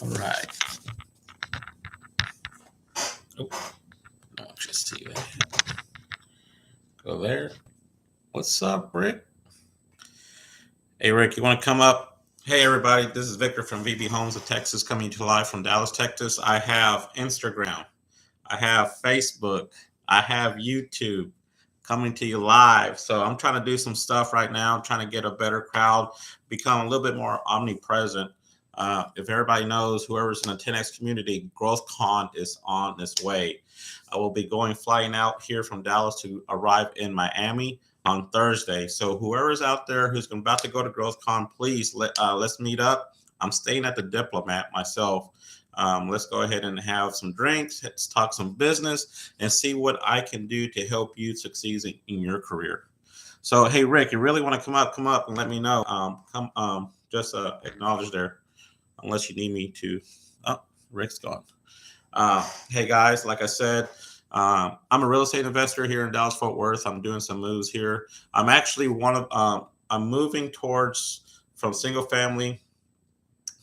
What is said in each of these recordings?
All right. Oh, I'll just see that. Go there. What's up, Rick? Hey, Rick, you want to come up? Hey, everybody. This is Victor from VB Homes of Texas, coming to you live from Dallas, Texas. I have Instagram. I have Facebook. I have YouTube coming to you live. So I'm trying to do some stuff right now. I'm trying to get a better crowd, become a little bit more omnipresent. If everybody knows, whoever's in the 10X community, GrowthCon is on its way. I will be flying out here from Dallas to arrive in Miami on Thursday. So whoever's out there who's about to go to GrowthCon, please let's meet up. I'm staying at the Diplomat myself. Let's go ahead and have some drinks, let's talk some business, and see what I can do to help you succeed in your career. So, hey, Rick, you really want to come up and let me know. Just acknowledge there, unless you need me to. Oh, Rick's gone. Hey, guys, like I said, I'm a real estate investor here in Dallas Fort Worth. I'm doing some moves here. I'm actually I'm moving towards from single family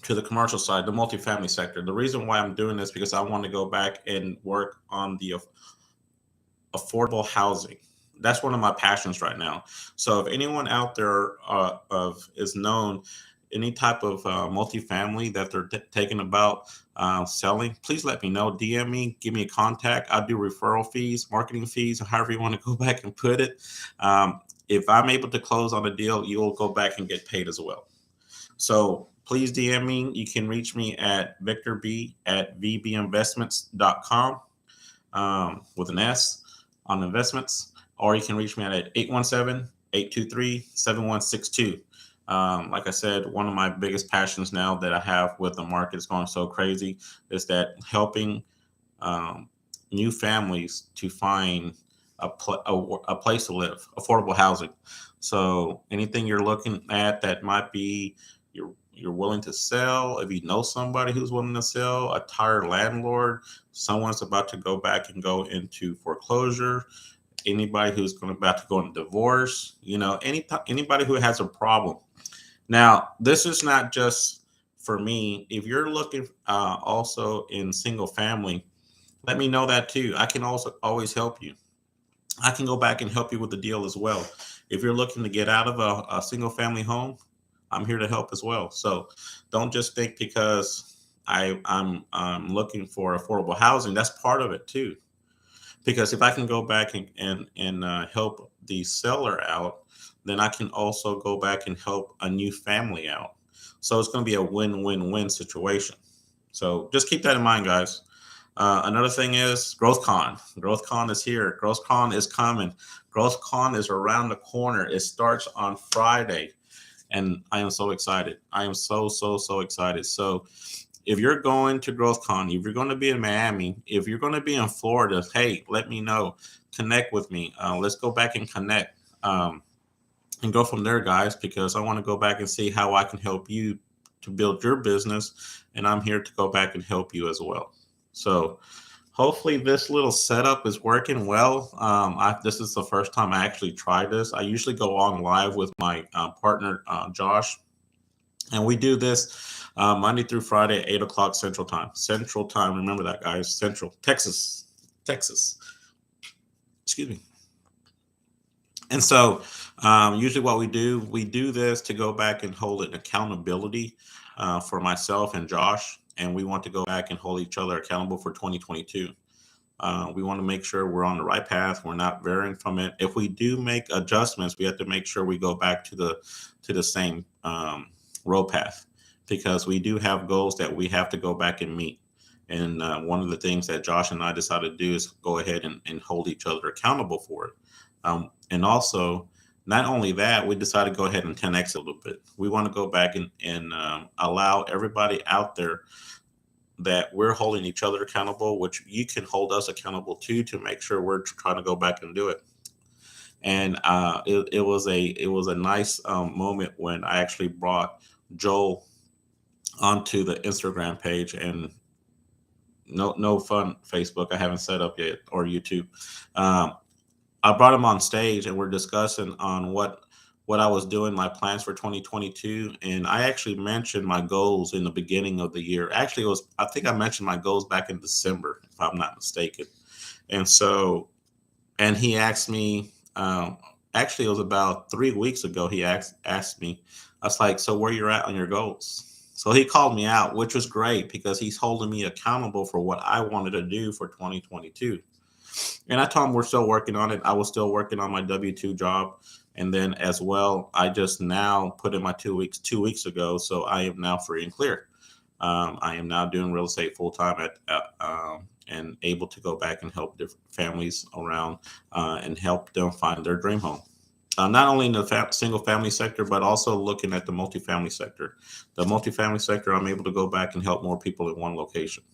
to the commercial side, the multifamily sector. The reason why I'm doing this because I want to go back and work on the affordable housing. That's one of my passions right now. So if anyone out there is known any type of multifamily that they're taking about selling, please let me know. DM me, give me a contact. I do referral fees, marketing fees, however you want to go back and put it. If I'm able to close on a deal, you'll go back and get paid as well. So please DM me. You can reach me at victorb@vbinvestments.com with an S on investments, or you can reach me at 817-823-7162. Like I said, one of my biggest passions now that I have with the market is going so crazy is that helping new families to find a place to live, affordable housing. So anything you're looking at that might be you're willing to sell, if you know somebody who's willing to sell, a tired landlord, someone's about to go back and go into foreclosure, anybody who's about to go into divorce, anybody who has a problem. Now, this is not just for me. If you're looking also in single family, let me know that too. I can also always help you. I can go back and help you with the deal as well. If you're looking to get out of a single family home, I'm here to help as well. So don't just think because I'm looking for affordable housing, that's part of it too. Because if I can go back and help the seller out, then I can also go back and help a new family out. So it's going to be a win-win-win situation. So just keep that in mind, guys. Another thing is GrowthCon. GrowthCon is here. GrowthCon is coming. GrowthCon is around the corner. It starts on Friday. And I am so excited. I am so excited. So if you're going to GrowthCon, if you're going to be in Miami, if you're going to be in Florida, hey, let me know. Connect with me. Let's go back and connect and go from there, guys, because I want to go back and see how I can help you to build your business. And I'm here to go back and help you as well. So hopefully this little setup is working well. This is the first time I actually tried this. I usually go on live with my partner, Josh, and we do this Monday through Friday at 8 o'clock Central Time. Central Time, remember that, guys. Central, Texas. Excuse me. And so usually what we do this to go back and hold an accountability for myself and Josh. And we want to go back and hold each other accountable for 2022. We want to make sure we're on the right path. We're not varying from it. If we do make adjustments, we have to make sure we go back to the same road path, because we do have goals that we have to go back and meet. And one of the things that Josh and I decided to do is go ahead and hold each other accountable for it. And also, not only that, we decided to go ahead and 10X a little bit. We want to go back and allow everybody out there that we're holding each other accountable, which you can hold us accountable to make sure we're trying to go back and do it. And it was a nice moment when I actually brought Joel onto the Instagram page, and no fun Facebook I haven't set up yet, or YouTube. I brought him on stage and we're discussing on what what I was doing, my plans for 2022, and I actually mentioned my goals in the beginning of the year. Actually, I think I mentioned my goals back in December, if I'm not mistaken. And so, and he asked me, actually, it was about 3 weeks ago. He asked me, I was like, so where you're at on your goals? So he called me out, which was great because he's holding me accountable for what I wanted to do for 2022. And I told him we're still working on it. I was still working on my W-2 job. And then as well, I just now put in my 2 weeks 2 weeks ago. So I am now free and clear. I am now doing real estate full time and able to go back and help different families around and help them find their dream home. Not only in the single family sector, but also looking at the multifamily sector. The multifamily sector, I'm able to go back and help more people in one location.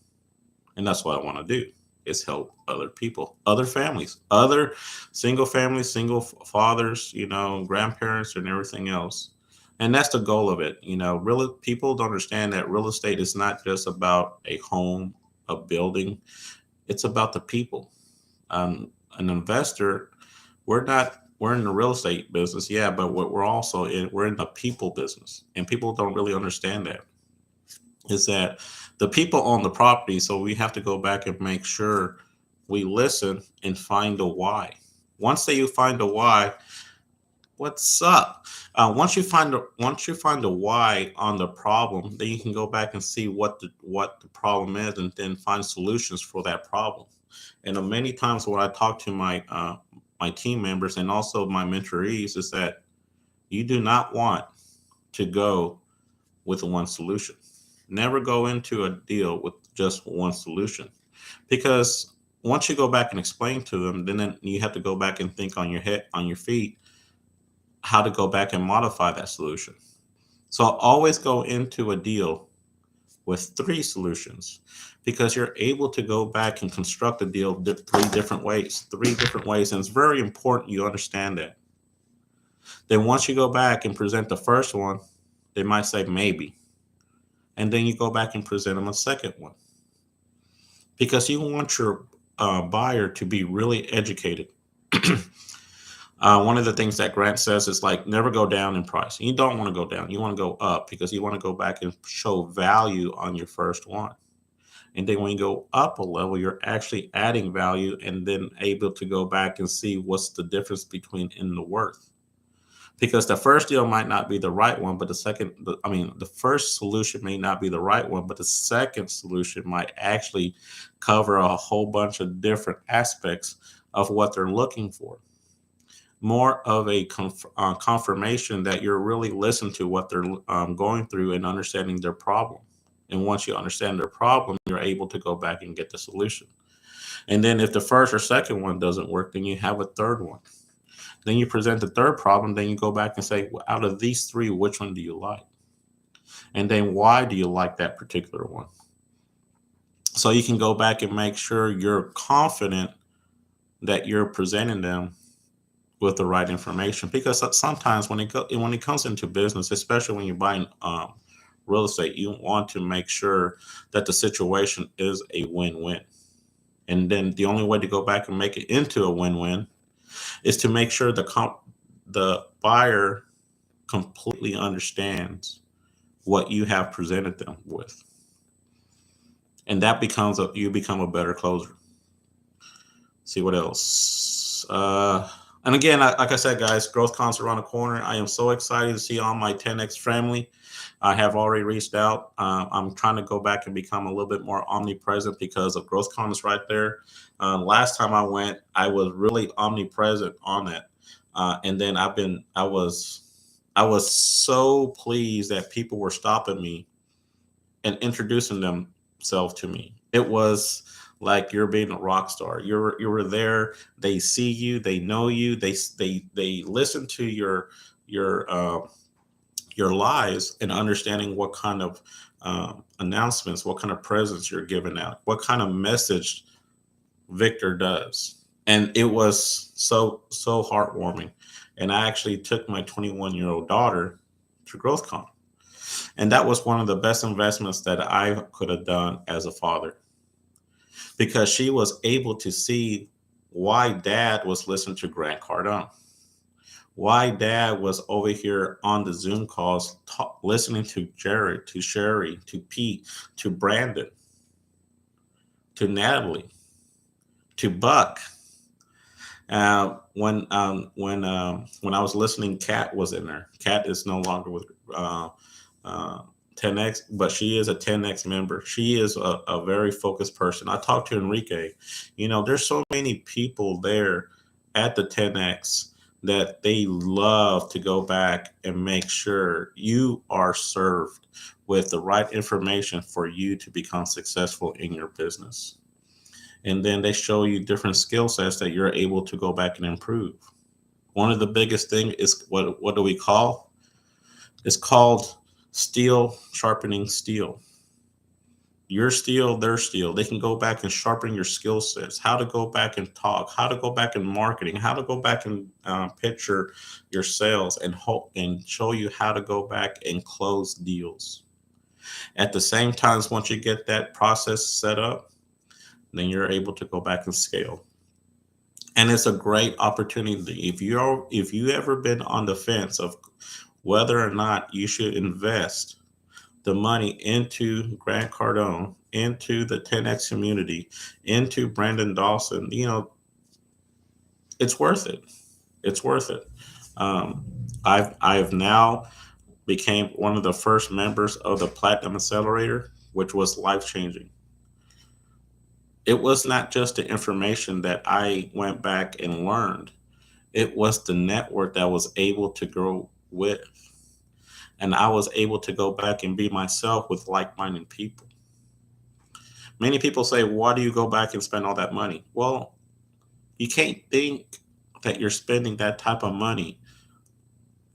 And that's what I want to do is help other people, other families, other single families, single fathers, grandparents and everything else. And that's the goal of it. Really, people don't understand that real estate is not just about a home, a building. It's about the people. An investor, we're in the real estate business. Yeah. But what we're in the people business, and people don't really understand that is that the people own the property. So we have to go back and make sure we listen and find a why. Once that you find a why, what's up? Once you find the why on the problem, then you can go back and see what the problem is, and then find solutions for that problem. And many times when I talk to my team members and also my mentorees, is that you do not want to go with one solution. Never go into a deal with just one solution, because once you go back and explain to them, then you have to go back and think on your feet, how to go back and modify that solution. So always go into a deal with three solutions, because you're able to go back and construct a deal three different ways. And it's very important you understand that. Then once you go back and present the first one, they might say maybe. And then you go back and present them a second one, because you want your buyer to be really educated. One of the things that Grant says is like never go down in price. You don't want to go down. You want to go up, because you want to go back and show value on your first one. And then when you go up a level, you're actually adding value, and then able to go back and see what's the difference between in the worth. Because the first deal might not be the right one, but the first solution may not be the right one, but the second solution might actually cover a whole bunch of different aspects of what they're looking for. More of a confirmation that you're really listening to what they're going through and understanding their problem. And once you understand their problem, you're able to go back and get the solution. And then if the first or second one doesn't work, then you have a third one. Then you present the third problem. Then you go back and say, well, out of these three, which one do you like? And then why do you like that particular one? So you can go back and make sure you're confident that you're presenting them with the right information. Because sometimes when it comes into business, especially when you're buying real estate, you want to make sure that the situation is a win-win. And then the only way to go back and make it into a win-win is to make sure the buyer completely understands what you have presented them with. And that you become a better closer. See what else. And again, like I said, guys, GrowthCon's around the corner. I am so excited to see all my 10X family. I have already reached out. I'm trying to go back and become a little bit more omnipresent, because of GrowthCon is right there. Last time I went, I was really omnipresent on it. And then I was so pleased that people were stopping me and introducing themselves to me. It was like you're being a rock star. You were there. They see you. They know you. They listen to your lives, and understanding what kind of announcements, what kind of presence you're giving out, what kind of message Victor does. And it was so heartwarming. And I actually took my 21-year-old daughter to GrowthCon. And that was one of the best investments that I could have done as a father, because she was able to see why dad was listening to Grant Cardone, Why dad was over here on the Zoom calls, listening to Jared, to Sherry, to Pete, to Brandon, to Natalie, to Buck. When I was listening, Kat was in there. Kat is no longer with uh, 10x, but she is a 10x member. She is a very focused person. I talked to Enrique. There's so many people there at the 10x that they love to go back and make sure you are served with the right information for you to become successful in your business. And then they show you different skill sets that you're able to go back and improve. One of the biggest thing is what do we call? It's called steel sharpening steel. Your steel, their steel. They can go back and sharpen your skill sets. How to go back and talk. How to go back in marketing. How to go back and picture your sales and hope and show you how to go back and close deals. At the same time, once you get that process set up, then you're able to go back and scale. And it's a great opportunity. If you ever been on the fence of whether or not you should invest the money into Grant Cardone, into the 10x community, into Brandon Dawson, it's worth it. It's worth it. Um, I've now became one of the first members of the Platinum Accelerator, which was life changing. It was not just the information that I went back and learned. It was the network that I was able to grow with. And I was able to go back and be myself with like minded people. Many people say, why do you go back and spend all that money? Well, you can't think that you're spending that type of money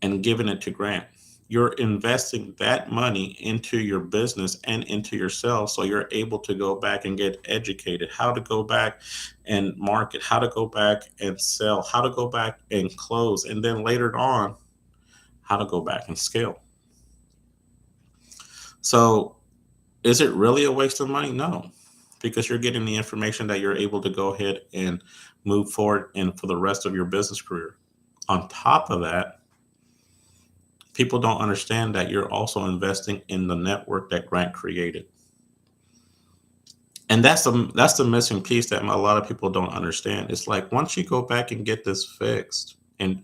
and giving it to Grant. You're investing that money into your business and into yourself so you're able to go back and get educated, how to go back and market, how to go back and sell, how to go back and close, and then later on, how to go back and scale. So, is it really a waste of money? No, because you're getting the information that you're able to go ahead and move forward and for the rest of your business career. On top of that, people don't understand that you're also investing in the network that Grant created. And that's the missing piece that a lot of people don't understand. It's like once you go back and get this fixed and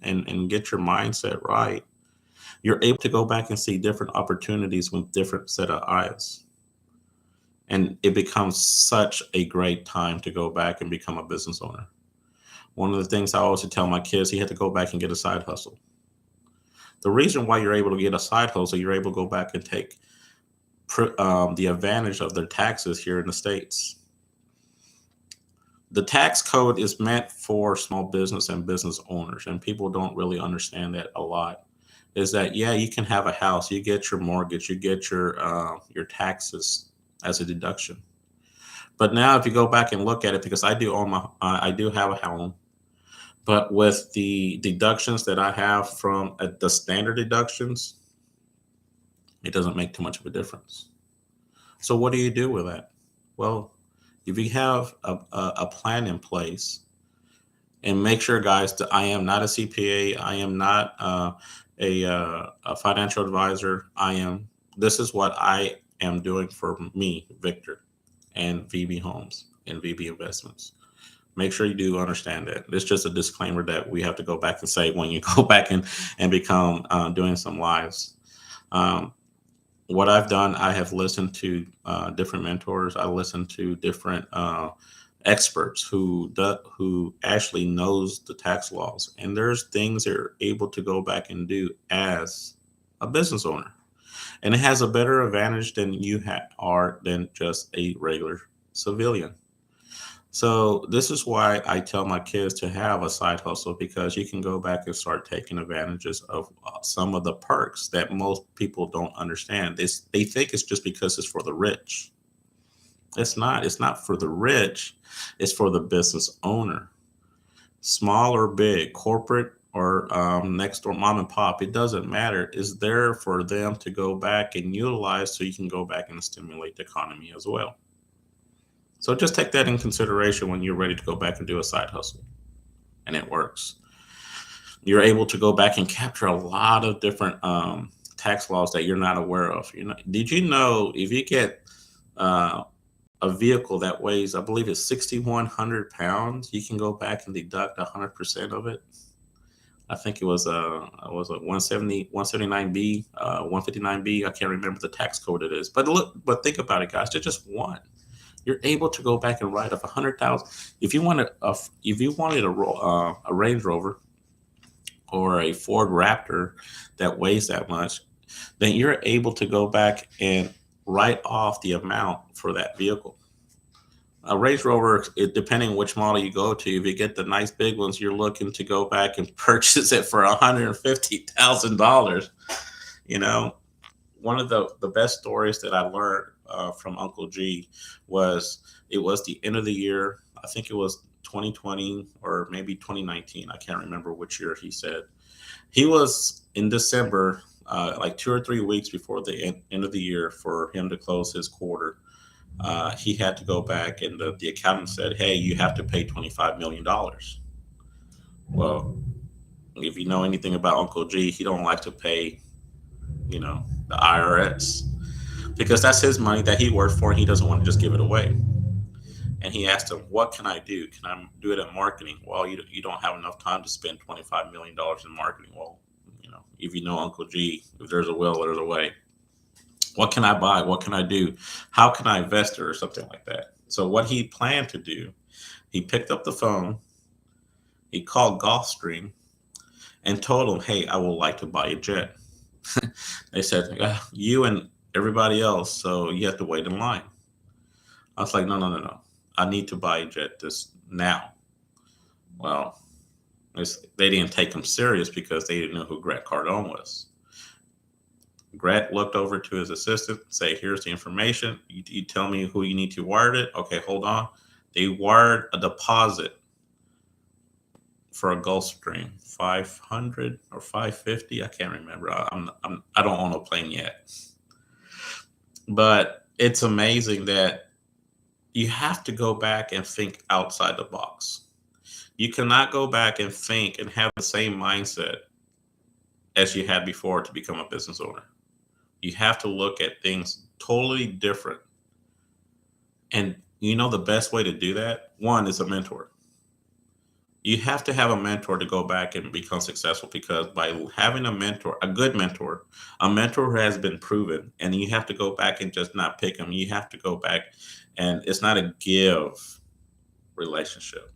get your mindset right, you're able to go back and see different opportunities with different set of eyes. And it becomes such a great time to go back and become a business owner. One of the things I always tell my kids, he had to go back and get a side hustle. The reason why you're able to get a side hustle, you're able to go back and take the advantage of their taxes here in the States. The tax code is meant for small business and business owners, and people don't really understand that a lot. Is that yeah, you can have a house, you get your mortgage, you get your taxes as a deduction. But now, if you go back and look at it, because I do have a home, but with the deductions that I have from the standard deductions, it doesn't make too much of a difference. So what do you do with that? Well, if you have a plan in place, and make sure, guys, that I am not a CPA, I am not a financial advisor. This is what I am doing for me, Victor, and VB Homes and VB Investments. Make sure you do understand that. It's just a disclaimer that we have to go back and say when you go back and become doing some lives. Um, what I've done, I have listened to different mentors. I listened to different experts who actually knows the tax laws, and there's things they're able to go back and do as a business owner, and it has a better advantage than are than just a regular civilian. So this is why I tell my kids to have a side hustle, because you can go back and start taking advantages of some of the perks that most people don't understand. They think it's just because it's for the rich. It's not. It's not for the rich. It's for the business owner, small or big, corporate or next door mom and pop. It doesn't matter. It's there for them to go back and utilize, so you can go back and stimulate the economy as well. So just take that in consideration when you're ready to go back and do a side hustle, and it works. You're able to go back and capture a lot of different tax laws that you're not aware of. Did you know if you get uh, a vehicle that weighs, I believe it's 6,100 pounds, you can go back and deduct 100% of it. I think it was a 170 179B 159B. I can't remember the tax code it is, but look, but think about it, guys. They're just one. You're able to go back and write off 100,000. If you wanted a Range Rover or a Ford Raptor that weighs that much, then you're able to go back and write off the amount for that vehicle. A Range Rover, depending which model you go to, if you get the nice big ones, you're looking to go back and purchase it for $150,000. You know, one of the best stories that I learned from Uncle G was it was the end of the year. I think it was 2020 or maybe 2019. I can't remember which year he said. He was in December, like 2 or 3 weeks before the end of the year for him to close his quarter. He had to go back, and the accountant said, "Hey, you have to pay $25 million." Well, if you know anything about Uncle G, he don't like to pay, the IRS because that's his money that he worked for, and he doesn't want to just give it away. And he asked him, "What can I do? Can I do it in marketing?" Well, you don't have enough time to spend $25 million in marketing. Well, if you know Uncle G, if there's a will, there's a way. What can I buy? What can I do? How can I invest it or something like that? So what he planned to do, he picked up the phone, he called Gulfstream and told them, "Hey, I would like to buy a jet." They said, "You and everybody else, so you have to wait in line." I was like, "No, no, no, no. I need to buy a jet this now." Well, they didn't take him serious because they didn't know who Grant Cardone was. Grant looked over to his assistant, say, "Here's the information. You tell me who you need to wire it." Okay, hold on. They wired a deposit for a Gulfstream, 500 or 550. I can't remember. I don't own a plane yet. But it's amazing that you have to go back and think outside the box. You cannot go back and think and have the same mindset as you had before to become a business owner. You have to look at things totally different. And the best way to do that, one is a mentor. You have to have a mentor to go back and become successful because by having a mentor, a good mentor, a mentor who has been proven, and you have to go back and just not pick them. You have to go back, and it's not a give relationship.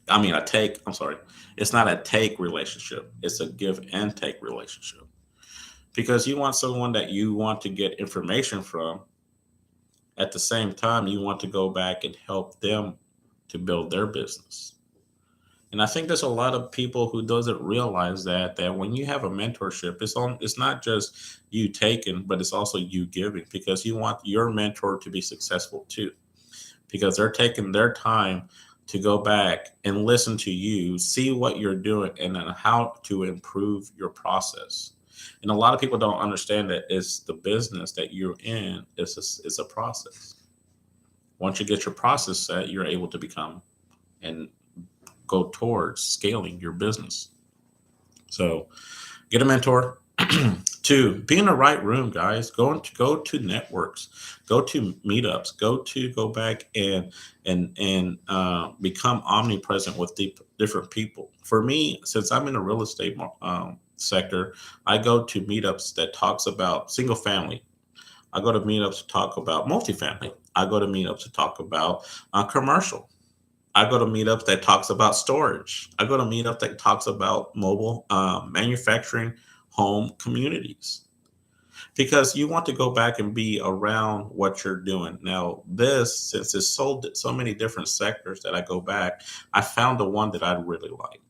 I mean, I'm sorry. It's not a take relationship. It's a give and take relationship because you want someone that you want to get information from. At the same time, you want to go back and help them to build their business. And I think there's a lot of people who doesn't realize that when you have a mentorship, it's not just you taking, but it's also you giving because you want your mentor to be successful too, because they're taking their time to go back and listen to you, see what you're doing, and then how to improve your process. And a lot of people don't understand that it's the business that you're in. It's a process. Once you get your process set, you're able to become and go towards scaling your business. So get a mentor. Two, be in the right room, guys. Go to networks, go to meetups, go back and become omnipresent with different people. For me, since I'm in the real estate sector, I go to meetups that talks about single family. I go to meetups to talk about multifamily. I go to meetups to talk about commercial. I go to meetups that talks about storage. I go to meetups that talks about mobile manufacturing home communities because you want to go back and be around what you're doing. Now, since it's so many different sectors that I go back, I found the one that I really like.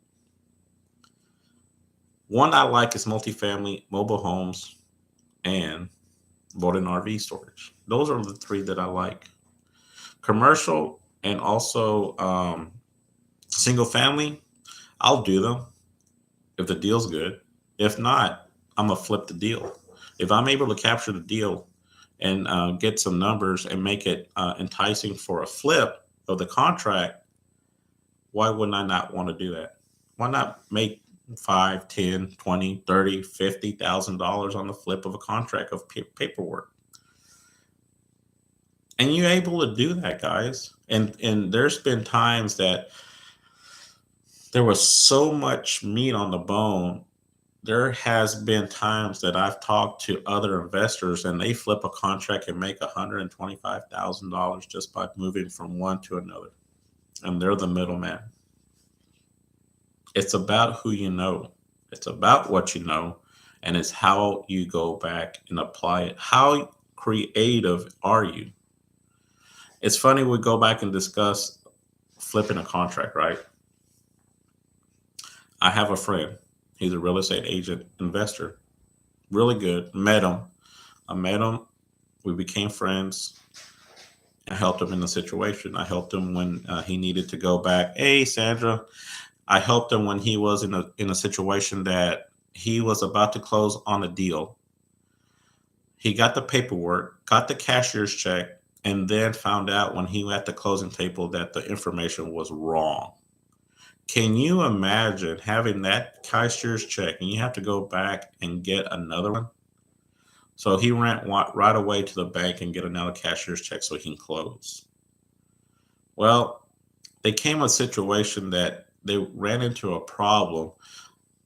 One I like is multifamily, mobile homes, and boat and RV storage. Those are the three that I like. Commercial and also single family, I'll do them if the deal's good. If not, I'm gonna flip the deal. If I'm able to capture the deal and get some numbers and make it enticing for a flip of the contract, why wouldn't I not want to do that? Why not make five, 10, 20, 30, $50,000 on the flip of a contract of paperwork. And you're able to do that, guys. And there's been times that there was so much meat on the bone. There has been times that I've talked to other investors and they flip a contract and make $125,000 just by moving from one to another. And they're the middleman. It's about who you know. It's about what you know, and it's how you go back and apply it. How creative are you? It's funny we go back and discuss flipping a contract, right? I have a friend. He's a real estate agent investor. Really good. Met him. I met him. We became friends. I helped him in the situation. I helped him when he needed to go back. Hey, Sandra. I helped him when he was in a situation that he was about to close on a deal. He got the paperwork, got the cashier's check, and then found out when he at the closing table that the information was wrong. Can you imagine having that cashier's check and you have to go back and get another one? So he ran right away to the bank and get another cashier's check so he can close. Well, they came a situation that they ran into a problem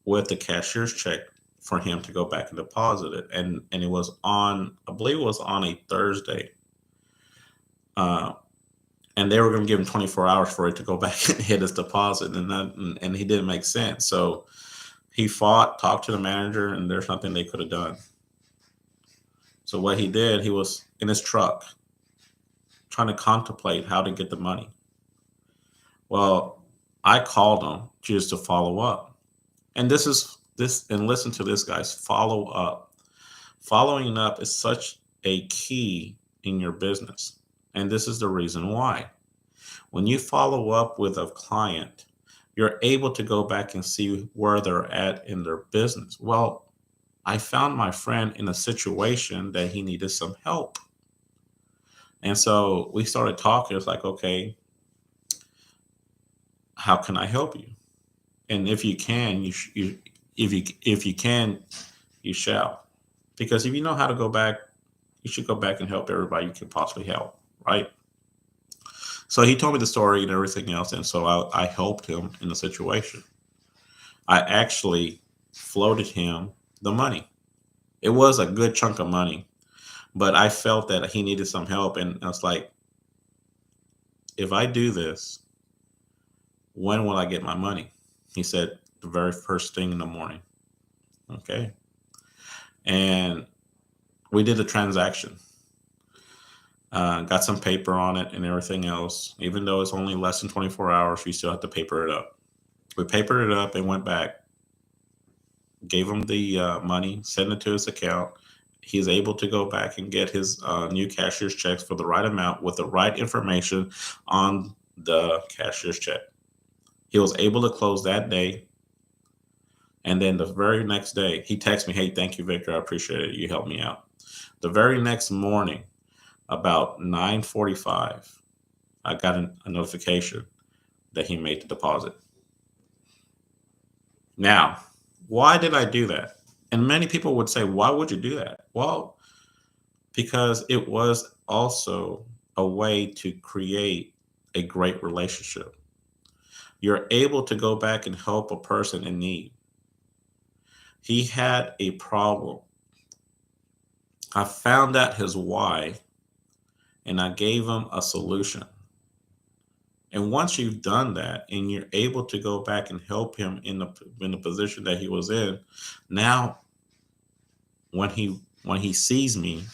with the cashier's check for him to go back and deposit it. And it was on, I believe it was on a Thursday. Uh, and they were going to give him 24 hours for it to go back and hit his deposit. And he didn't make sense. So he fought, talked to the manager, and there's nothing they could have done. So what he did, he was in his truck trying to contemplate how to get the money. Well, I called him just to follow up. And and listen to this, guys, follow up. Following up is such a key in your business. And this is the reason why. When you follow up with a client, you're able to go back and see where they're at in their business. Well, I found my friend in a situation that he needed some help. And so we started talking. It's like, okay, how can I help you? And if you can, if you can, you shall. Because if you know how to go back, you should go back and help everybody you can possibly help, right? So he told me the story and everything else, and so I helped him in the situation. I actually floated him the money. It was a good chunk of money, but I felt that he needed some help, and I was like, if I do this, when will I get my money? He said, the very first thing in the morning. Okay. And we did a transaction. Got some paper on it and everything else. Even though it's only less than 24 hours, you still have to paper it up. We papered it up and went back, gave him the money, sent it to his account. He's able to go back and get his new cashier's checks for the right amount with the right information on the cashier's check. He was able to close that day. And then the very next day, he texted me, hey, thank you, Victor. I appreciate it. You helped me out. The very next morning, about 9:45, I got a notification that he made the deposit. Now, why did I do that? And many people would say, why would you do that? Well, because it was also a way to create a great relationship. You're able to go back and help a person in need. He had a problem. I found out his why and I gave him a solution. And once you've done that and you're able to go back and help him in the position that he was in, now when he sees me,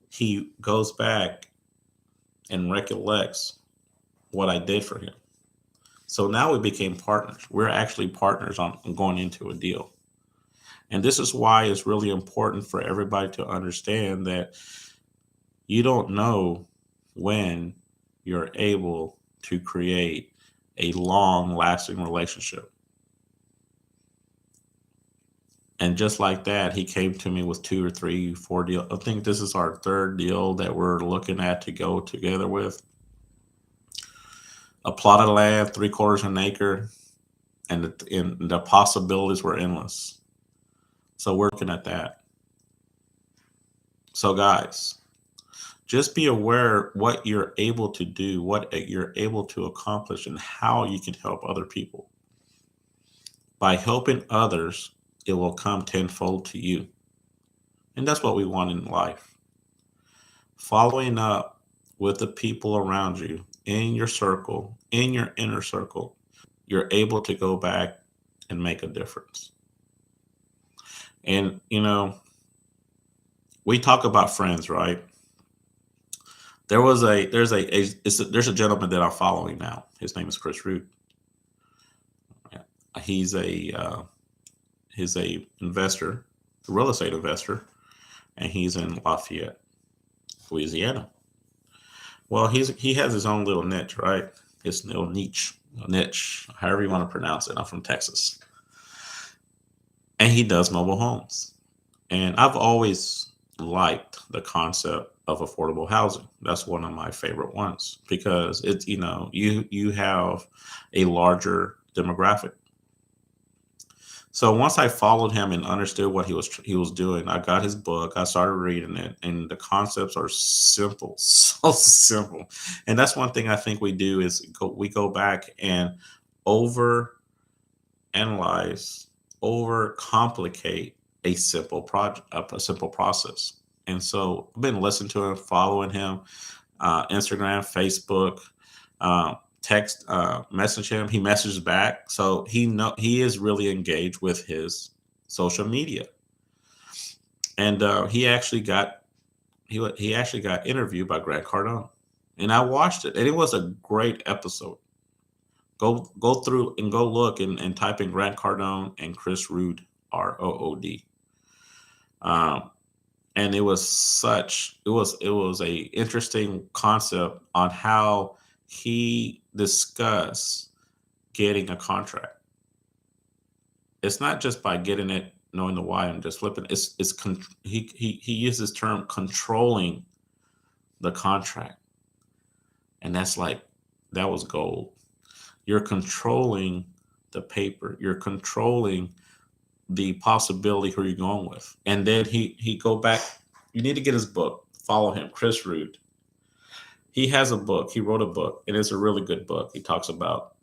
he goes back and recollects what I did for him. So now we became partners. We're actually partners on going into a deal. And this is why it's really important for everybody to understand that you don't know when you're able to create a long lasting relationship. And just like that, he came to me with 2 or 3, 4 deals. I think this is our third deal that we're looking at to go together with. A plot of land, 3/4 of an acre. and the possibilities were endless. So we're looking at that. So guys, just be aware what you're able to do, what you're able to accomplish, and how you can help other people. By helping others, it will come tenfold to you. And that's what we want in life. Following up with the people around you in your circle, in your inner circle, you're able to go back and make a difference. And, we talk about friends, right? There's a gentleman that I'm following now. His name is Chris Root. He's a investor, a real estate investor, and he's in Lafayette, Louisiana. Well, he has his own little niche, right? His little niche, however you want to pronounce it. I'm from Texas, and he does mobile homes. And I've always liked the concept of affordable housing. That's one of my favorite ones because it's you have a larger demographic. So once I followed him and understood what he was doing, I got his book. I started reading it, and the concepts are simple, so simple. And that's one thing I think we do is we go back and over analyze, over complicate a simple project, a simple process. And so I've been listening to him, following him, Instagram, Facebook, text, message him. He messages back, so he is really engaged with his social media. And he actually got interviewed by Grant Cardone, and I watched it, and it was a great episode. Go through and go look and type in Grant Cardone and Chris Rood, Rood. Um, and it was a interesting concept on how he discussed getting a contract. It's not just by getting it, knowing the why and just flipping. He uses term controlling the contract, and that was gold. You're controlling the paper. You're controlling the possibility who you're going with. And then he go back. You need to get his book. Follow him, Chris Rood. He has a book. He wrote a book, and it's a really good book. He talks about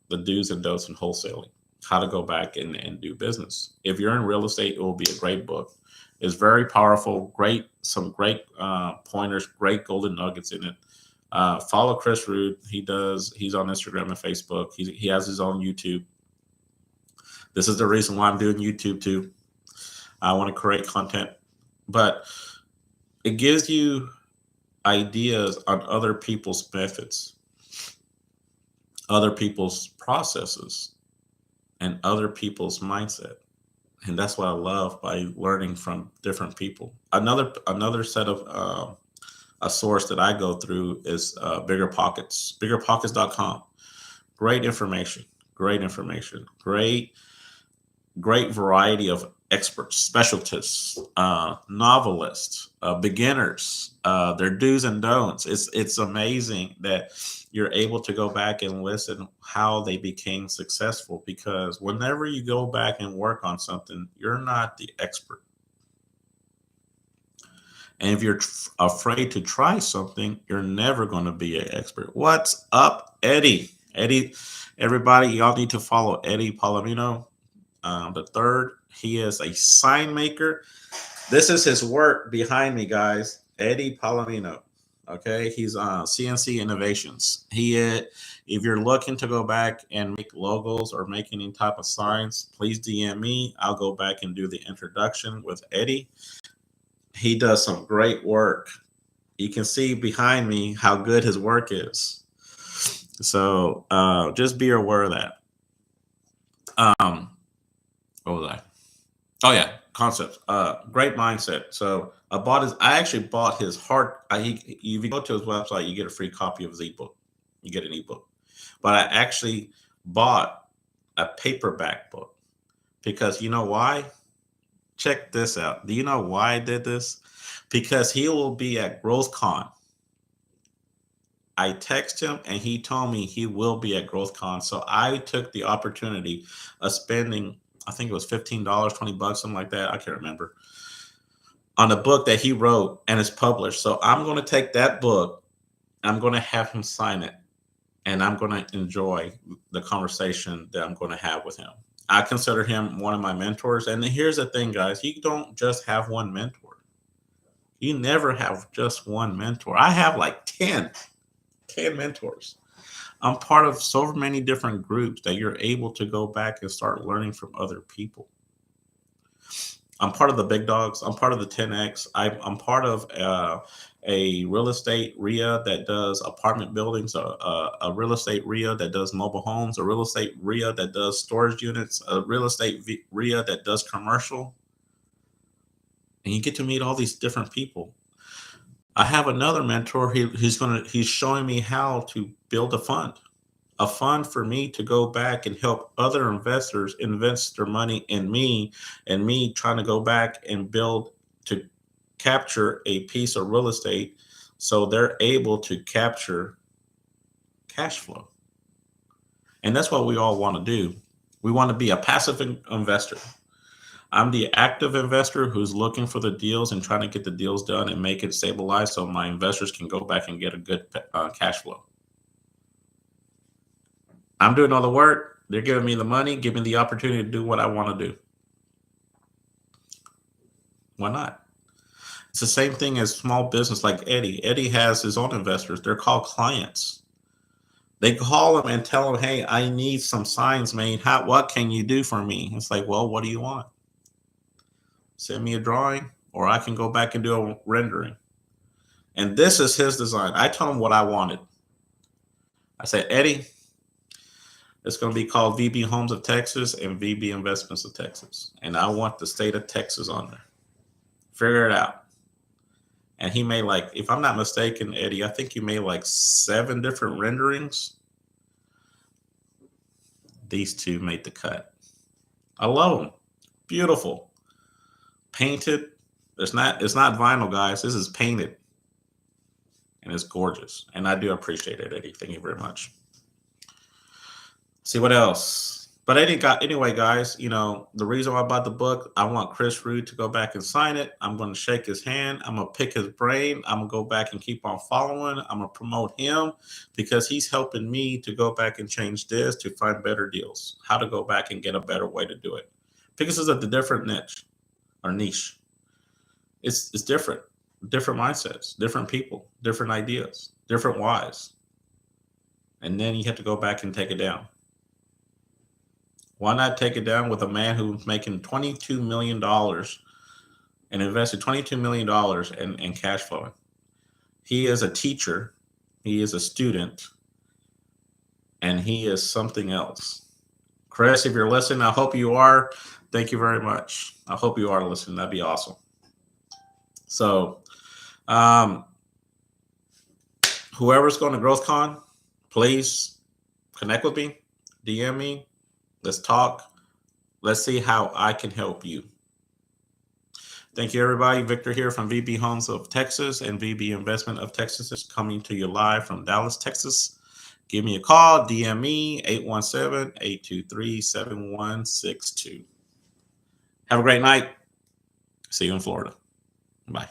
the do's and don'ts in wholesaling, how to go back and do business. If you're in real estate, it will be a great book. It's very powerful. Some great pointers, great golden nuggets in it. Follow Chris Rood. He's on Instagram and Facebook. He has his own YouTube. This is the reason why I'm doing YouTube too. I want to create content, but it gives you ideas on other people's methods, other people's processes, and other people's mindset. And that's what I love by learning from different people. Another set of a source that I go through is Bigger Pockets, biggerpockets.com. Great information, great variety of experts, specialists, novelists, beginners, their do's and don'ts. It's amazing that you're able to go back and listen how they became successful, because whenever you go back and work on something, you're not the expert. And if you're afraid to try something, you're never going to be an expert. What's up, Eddie? Eddie, everybody, y'all need to follow Eddie Palomino the third. He is a sign maker. This is his work behind me, guys. Eddie Palomino. Okay, he's on CNC Innovations. If you're looking to go back and make logos or make any type of signs, please DM me. I'll go back and do the introduction with Eddie. He does some great work. You can see behind me how good his work is. So just be aware of that. What was I? Oh yeah, concepts. Great mindset. So I actually bought his if you go to his website, you get a free copy of his ebook. You get an ebook. But I actually bought a paperback book because you know why? Check this out. Do you know why I did this? Because he will be at GrowthCon. I text him and he told me he will be at GrowthCon. So I took the opportunity of spending, I think it was $15, $20, something like that. I can't remember, on a book that he wrote and is published. So I'm going to take that book. I'm going to have him sign it, and I'm going to enjoy the conversation that I'm going to have with him. I consider him one of my mentors. And here's the thing, guys, you don't just have one mentor. You never have just one mentor. I have like 10 mentors. I'm part of so many different groups that you're able to go back and start learning from other people. I'm part of the big dogs. I'm part of the 10X. I'm part of a real estate RIA that does apartment buildings, a real estate RIA that does mobile homes, a real estate RIA that does storage units, a real estate RIA that does commercial. And you get to meet all these different people. I have another mentor. He's showing me how to build a fund for me to go back and help other investors invest their money in me, and me trying to go back and build to capture a piece of real estate so they're able to capture cash flow. And that's what we all want to do. We want to be a passive investor. I'm the active investor who's looking for the deals and trying to get the deals done and make it stabilized so my investors can go back and get a good cash flow. I'm doing all the work. They're giving me the money, giving me the opportunity to do what I want to do. Why not? It's the same thing as small business like Eddie. Eddie has his own investors. They're called clients. They call him and tell him, hey, I need some signs made. What can you do for me? It's like, well, what do you want? Send me a drawing, or I can go back and do a rendering. And this is his design. I told him what I wanted. I said, Eddie, it's going to be called VB Homes of Texas and VB Investments of Texas. And I want the state of Texas on there. Figure it out. And he made, like, if I'm not mistaken, Eddie, I think he made like 7 different renderings. These 2 made the cut. I love them. Beautiful. Painted. It's not vinyl, guys. This is painted. And it's gorgeous. And I do appreciate it, Eddie. Thank you very much. See what else. But anyway, guys, the reason why I bought the book, I want Chris Rude to go back and sign it. I'm going to shake his hand. I'm going to pick his brain. I'm going to go back and keep on following. I'm going to promote him because he's helping me to go back and change this to find better deals, how to go back and get a better way to do it. Because it's a different niche. It's different mindsets, different people, different ideas, different whys. And then you have to go back and take it down. Why not take it down with a man who's making $22 million and invested $22 million in cash flowing? He is a teacher. He is a student. And he is something else. Chris, if you're listening, I hope you are. Thank you very much. I hope you are listening. That'd be awesome. So, whoever's going to GrowthCon, please connect with me, DM me. Let's talk. Let's see how I can help you. Thank you, everybody. Victor here from VB Homes of Texas and VB Investment of Texas is coming to you live from Dallas, Texas. Give me a call, DM me, 817-823-7162. Have a great night. See you in Florida. Bye.